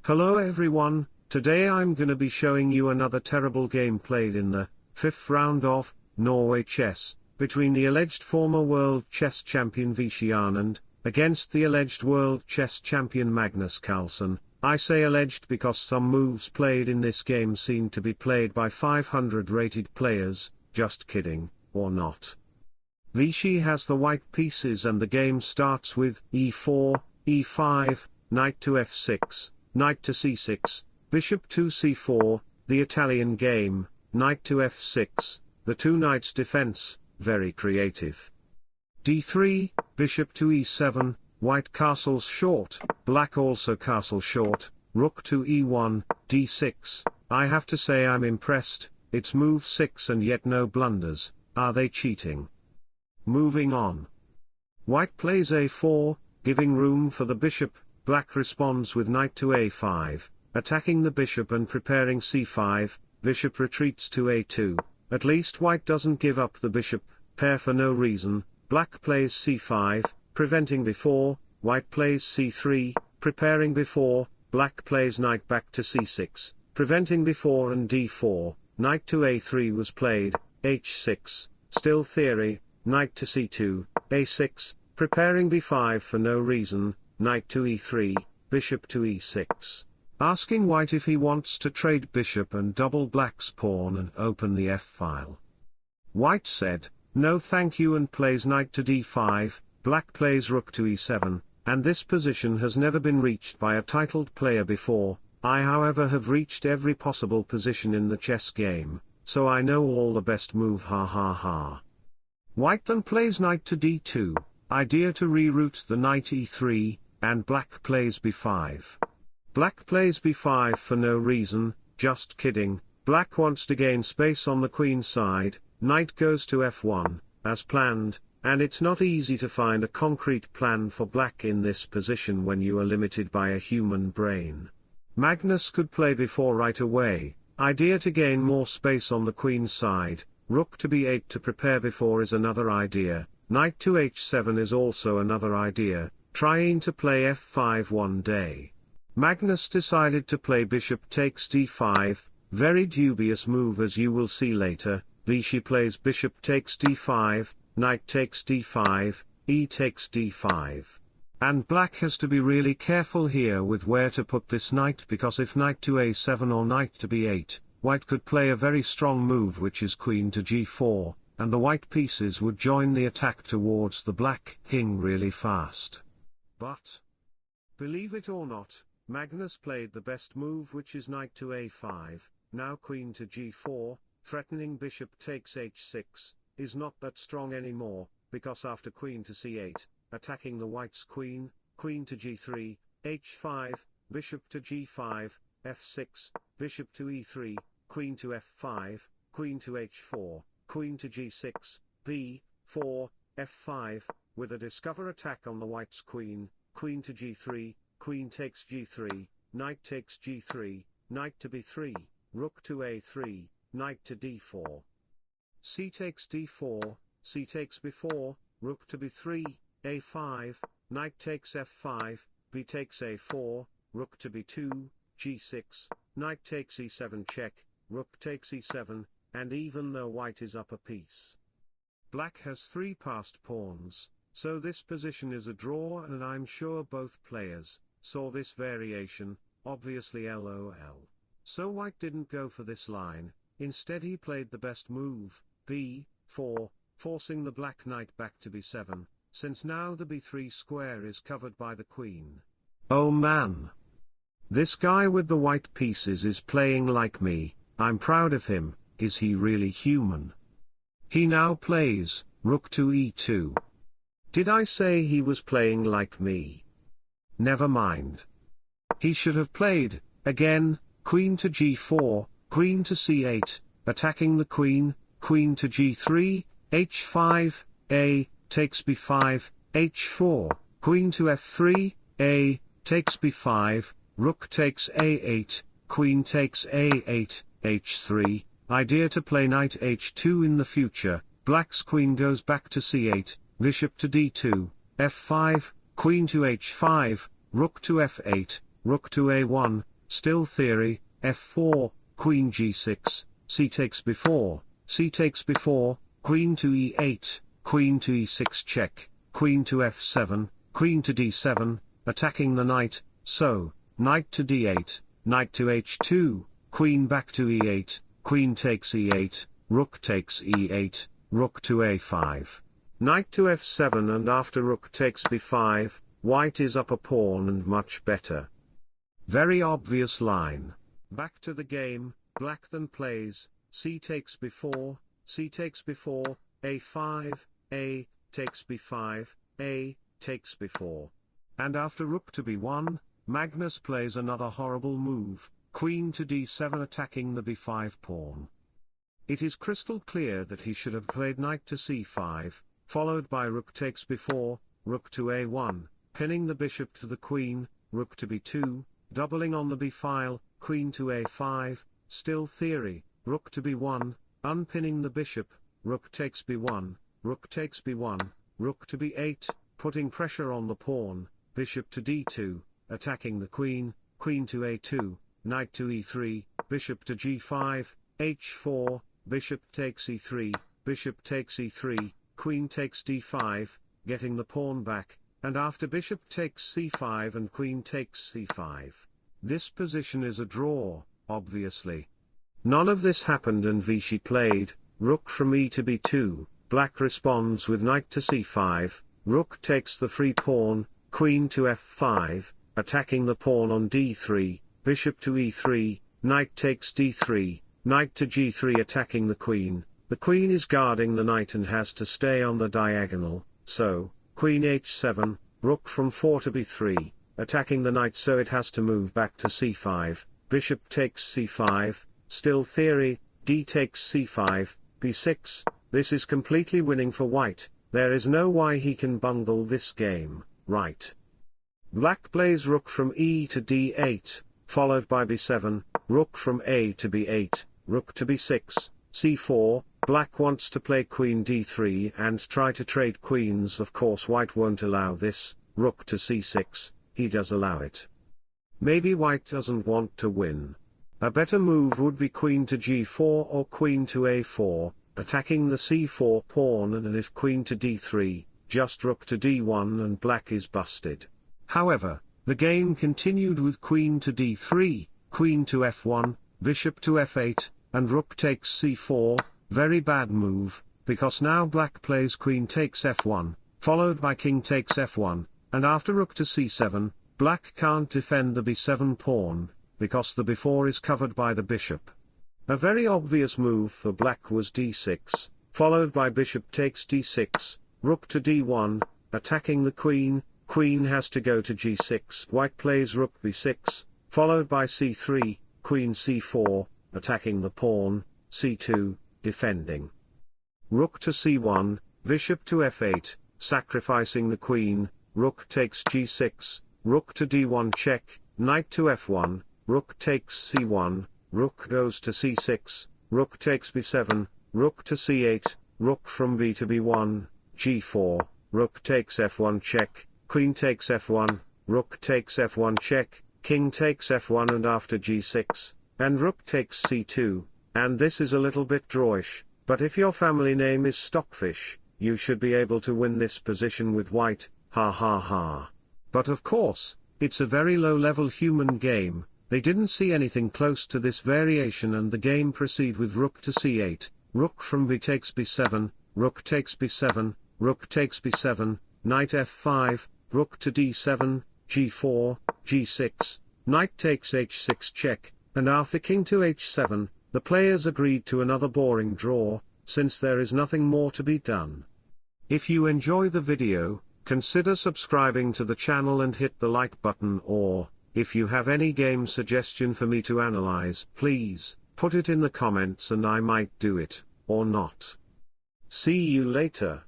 Hello everyone, today I'm gonna be showing you another terrible game played in the 5th round of Norway chess, between the alleged former world chess champion Viswanathan, against the alleged world chess champion Magnus Carlsen. I say alleged because some moves played in this game seem to be played by 500 rated players, just kidding, or not. Vichy has the white pieces and the game starts with e4, e5, knight to f6, knight to c6, bishop to c4, the Italian game, knight to f6, the two knights defense, very creative. d3, bishop to e7, white castles short, black also castle short, rook to e1, d6, I have to say I'm impressed, it's move 6 and yet no blunders, are they cheating? Moving on. White plays a4, giving room for the bishop, black responds with knight to a5, attacking the bishop and preparing c5, bishop retreats to a2, at least white doesn't give up the bishop pair for no reason, black plays c5, preventing before, white plays c3, preparing before, black plays knight back to c6, preventing before and d4, knight to a3 was played, h6, still theory, knight to c2, a6, preparing b5 for no reason, knight to e3, bishop to e6. Asking white if he wants to trade bishop and double black's pawn and open the f-file. White said, no thank you and plays knight to d5, black plays rook to e7, and this position has never been reached by a titled player before. I however have reached every possible position in the chess game, so I know all the best move ha ha ha. White then plays knight to d2, idea to reroute the knight e3, and black plays b5. Black plays b5 for no reason, just kidding, black wants to gain space on the queen side, knight goes to f1, as planned, and it's not easy to find a concrete plan for black in this position when you are limited by a human brain. Magnus could play b4 right away, idea to gain more space on the queen side, rook to b8 to prepare before is another idea, knight to h7 is also another idea, trying to play f5 one day. Magnus decided to play bishop takes d5, very dubious move as you will see later. Vichy plays bishop takes d5, knight takes d5, e takes d5. And black has to be really careful here with where to put this knight because if knight to a7 or knight to b8, white could play a very strong move which is queen to g4, and the white pieces would join the attack towards the black king really fast. But, believe it or not, Magnus played the best move which is knight to a5, now queen to g4, threatening bishop takes h6, is not that strong anymore, because after queen to c8, attacking the white's queen, queen to g3, h5, bishop to g5, f6, bishop to e3, queen to f5, queen to h4, queen to g6, b4, f5, with a discover attack on the white's queen, queen to g3, queen takes g3, knight takes g3, knight to b3, rook to a3, knight to d4. C takes d4, c takes b4, rook to b3, a5, knight takes f5, b takes a4, rook to b2, g6, knight takes e7 check, rook takes e7, and even though white is up a piece, black has 3 passed pawns, so this position is a draw and I'm sure both players saw this variation, obviously LOL. So white didn't go for this line, instead he played the best move, b4, forcing the black knight back to b7, since now the b3 square is covered by the queen. Oh man! This guy with the white pieces is playing like me, I'm proud of him, is he really human? He now plays, rook to e2. Did I say he was playing like me? Never mind. He should have played, again, queen to g4, queen to c8, attacking the queen, queen to g3, h5, a, takes b5, h4, queen to f3, a, takes b5, rook takes a8, queen takes a8, h3, idea to play knight h2 in the future, black's queen goes back to c8, bishop to d2, f5, queen to h5, rook to f8, rook to a1, still theory, f4, queen g6, c takes b4, c takes b4, queen to e8, queen to e6 check, queen to f7, queen to d7, attacking the knight, so, knight to d8, knight to h2, queen back to e8, queen takes e8, rook takes e8, rook to a5, knight to f7, and after rook takes b5, white is up a pawn and much better. Very obvious line. Back to the game, black then plays, c takes b4, c takes b4, a5, a, takes b5, a, takes b4. And after rook to b1, Magnus plays another horrible move, queen to d7 attacking the b5 pawn. It is crystal clear that he should have played knight to c5, followed by rook takes b4, rook to a1, pinning the bishop to the queen, rook to b2, doubling on the b-file, queen to a5, still theory, rook to b1, unpinning the bishop, rook takes b1, rook takes b1, rook to b8, putting pressure on the pawn, bishop to d2, attacking the queen, queen to a2, knight to e3, bishop to g5, h4, bishop takes e3, bishop takes e3, queen takes d5, getting the pawn back, and after bishop takes c5 and queen takes c5. This position is a draw, obviously. None of this happened and Vichy played, rook from e to b2, black responds with knight to c5, rook takes the free pawn, queen to f5, attacking the pawn on d3, bishop to e3, knight takes d3, knight to g3 attacking the queen is guarding the knight and has to stay on the diagonal, so, queen h7, rook from 4 to b3, attacking the knight so it has to move back to c5, bishop takes c5, still theory, d takes c5, b6, this is completely winning for white, there is no way he can bungle this game, right? Black plays rook from e to d8, followed by b7, rook from a to b8, rook to b6, c4, black wants to play queen d3 and try to trade queens, of course white won't allow this, rook to c6, he does allow it. Maybe white doesn't want to win. A better move would be queen to g4 or queen to a4, attacking the c4 pawn, and if queen to d3, just rook to d1 and black is busted. However, the game continued with queen to d3, queen to f1, bishop to f8, and rook takes c4, very bad move, because now black plays queen takes f1, followed by king takes f1, and after rook to c7, black can't defend the b7 pawn, because the b4 is covered by the bishop. A very obvious move for black was d6, followed by bishop takes d6, rook to d1, attacking the queen has to go to g6, white plays rook b6, followed by c3, queen c4, attacking the pawn, c2, defending. Rook to c1, bishop to f8, sacrificing the queen, rook takes g6, rook to d1 check, knight to f1, rook takes c1, rook goes to c6, rook takes b7, rook to c8, rook from b to b1, g4, rook takes f1 check, queen takes f1, rook takes f1 check, king takes f1 and after g6, and rook takes c2, and this is a little bit drawish, but if your family name is Stockfish, you should be able to win this position with white, ha ha ha. But of course, it's a very low-level human game, they didn't see anything close to this variation and the game proceed with rook to c8, rook from b takes b7, rook takes b7, rook takes b7, knight f5, rook to d7, g4, g6, knight takes h6 check, and after king to h7, the players agreed to another boring draw, since there is nothing more to be done. If you enjoy the video, consider subscribing to the channel and hit the like button, or, if you have any game suggestion for me to analyze, please, put it in the comments and I might do it, or not. See you later.